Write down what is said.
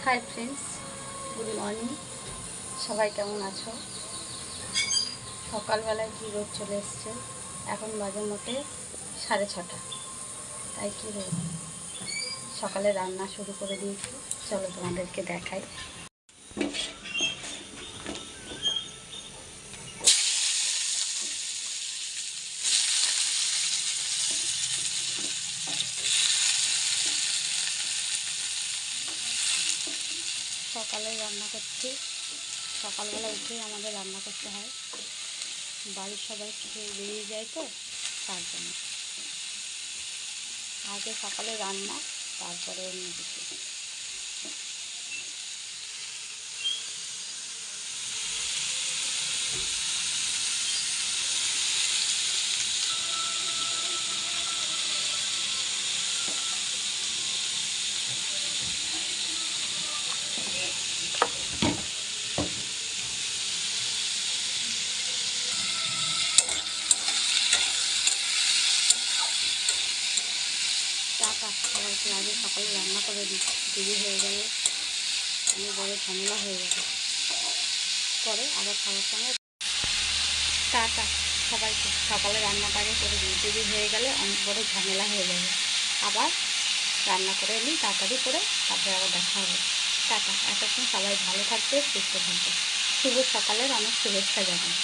Hi friends, good morning. সবাই কেমন আছো? সকালবেলায় কি রোদ চলে এসছে। এখন বাজে মোটে 6:30। তাই কি রোদ। সকালে রান্না শুরু করে দিয়েছি, চলো তোমাদেরকে দেখাই। সকালে রান্না করছি। সকালবেলা উঠেই আমাদের রান্না করতে হয়, বাড়ির সবাই খেয়ে বেরিয়ে যায় তো, তার জন্য আগে সকালে রান্না, তারপরে অন্য কিছু। টাকা সবাইকে আগে সকালে রান্না করে দিই, দেরি হয়ে গেলে অনেক বড় ঝামেলা হয়ে যাবে। পরে আবার খাবার সময় টাটা সবাইকে সকালে রান্নাটা আগে করে দিই, দেরি হয়ে গেলে অনেক বড় ঝামেলা হয়ে যাবে। আবার রান্না করে নিই তাড়াতাড়ি করে, তারপরে আবার দেখা হবে। টাটা। এতক্ষণ সবাই ভালো থাকবে, সুস্থ থাকবে। শুভ সকালের অনেক শুভেচ্ছা জানাই।